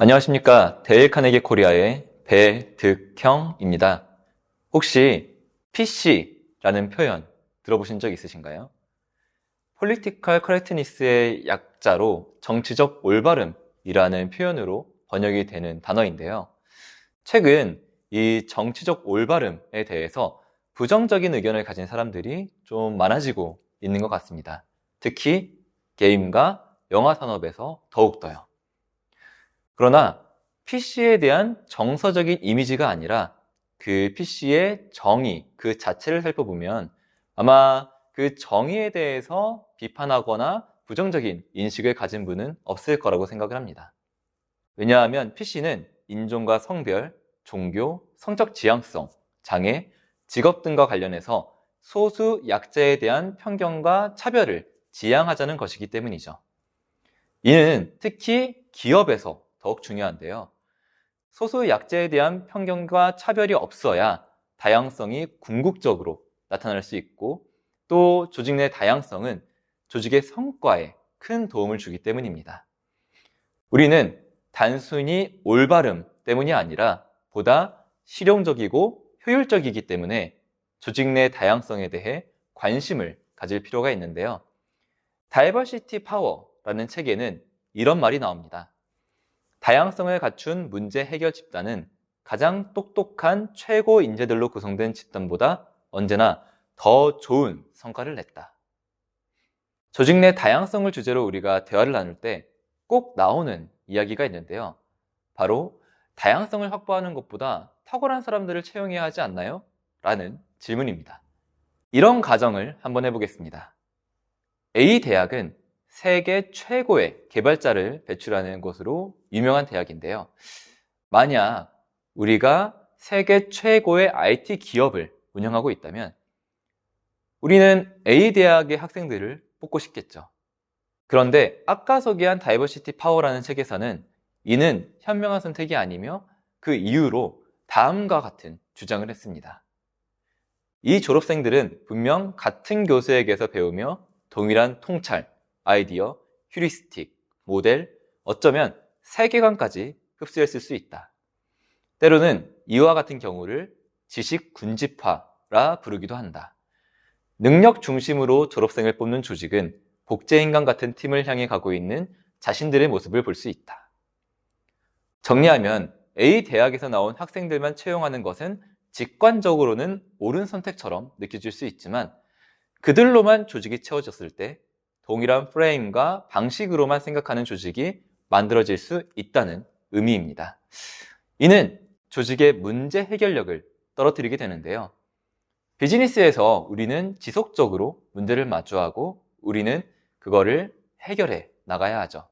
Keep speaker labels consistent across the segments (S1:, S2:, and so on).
S1: 안녕하십니까. 데일 카네기 코리아의 배득형입니다. 혹시 PC라는 표현 들어보신 적 있으신가요? Political Correctness의 약자로 정치적 올바름이라는 표현으로 번역이 되는 단어인데요. 최근 이 정치적 올바름에 대해서 부정적인 의견을 가진 사람들이 좀 많아지고 있는 것 같습니다. 특히 게임과 영화 산업에서 더욱더요. 그러나 PC에 대한 정서적인 이미지가 아니라 그 PC의 정의 그 자체를 살펴보면 아마 그 정의에 대해서 비판하거나 부정적인 인식을 가진 분은 없을 거라고 생각을 합니다. 왜냐하면 PC는 인종과 성별, 종교, 성적 지향성, 장애, 직업 등과 관련해서 소수 약자에 대한 편견과 차별을 지향하자는 것이기 때문이죠. 이는 특히 기업에서 더욱 중요한데요. 소수 약자에 대한 편견과 차별이 없어야 다양성이 궁극적으로 나타날 수 있고 또 조직 내 다양성은 조직의 성과에 큰 도움을 주기 때문입니다. 우리는 단순히 올바름 때문이 아니라 보다 실용적이고 효율적이기 때문에 조직 내 다양성에 대해 관심을 가질 필요가 있는데요. 다이버시티 파워라는 책에는 이런 말이 나옵니다. 다양성을 갖춘 문제 해결 집단은 가장 똑똑한 최고 인재들로 구성된 집단보다 언제나 더 좋은 성과를 냈다. 조직 내 다양성을 주제로 우리가 대화를 나눌 때 꼭 나오는 이야기가 있는데요. 바로 다양성을 확보하는 것보다 탁월한 사람들을 채용해야 하지 않나요? 라는 질문입니다. 이런 가정을 한번 해보겠습니다. A 대학은 세계 최고의 개발자를 배출하는 곳으로 유명한 대학인데요. 만약 우리가 세계 최고의 IT 기업을 운영하고 있다면 우리는 A 대학의 학생들을 뽑고 싶겠죠. 그런데 아까 소개한 다이버시티 파워라는 책에서는 이는 현명한 선택이 아니며 그 이유로 다음과 같은 주장을 했습니다. 이 졸업생들은 분명 같은 교수에게서 배우며 동일한 통찰, 아이디어, 휴리스틱, 모델, 어쩌면 세계관까지 흡수했을 수 있다. 때로는 이와 같은 경우를 지식 군집화라 부르기도 한다. 능력 중심으로 졸업생을 뽑는 조직은 복제인간 같은 팀을 향해 가고 있는 자신들의 모습을 볼 수 있다. 정리하면 A 대학에서 나온 학생들만 채용하는 것은 직관적으로는 옳은 선택처럼 느껴질 수 있지만 그들로만 조직이 채워졌을 때 동일한 프레임과 방식으로만 생각하는 조직이 만들어질 수 있다는 의미입니다. 이는 조직의 문제 해결력을 떨어뜨리게 되는데요. 비즈니스에서 우리는 지속적으로 문제를 마주하고 우리는 그거를 해결해 나가야 하죠.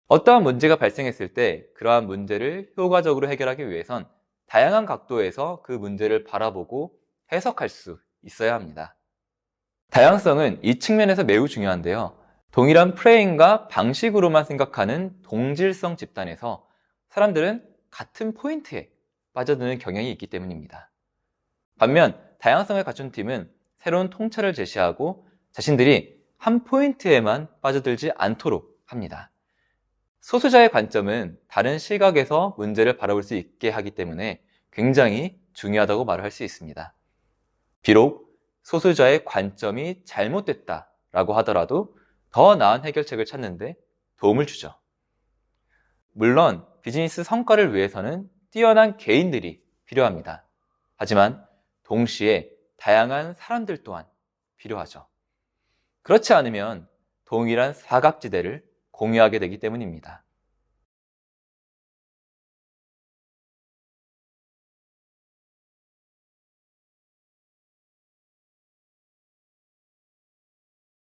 S1: 어떠한 문제가 발생했을 때 그러한 문제를 효과적으로 해결하기 위해선 다양한 각도에서 그 문제를 바라보고 해석할 수 있어야 합니다. 다양성은 이 측면에서 매우 중요한데요. 동일한 프레임과 방식으로만 생각하는 동질성 집단에서 사람들은 같은 포인트에 빠져드는 경향이 있기 때문입니다. 반면 다양성을 갖춘 팀은 새로운 통찰을 제시하고 자신들이 한 포인트에만 빠져들지 않도록 합니다. 소수자의 관점은 다른 시각에서 문제를 바라볼 수 있게 하기 때문에 굉장히 중요하다고 말을 할 수 있습니다. 비록 소수자의 관점이 잘못됐다라고 하더라도 더 나은 해결책을 찾는데 도움을 주죠. 물론 비즈니스 성과를 위해서는 뛰어난 개인들이 필요합니다. 하지만 동시에 다양한 사람들 또한 필요하죠. 그렇지 않으면 동일한 사각지대를 공유하게 되기 때문입니다.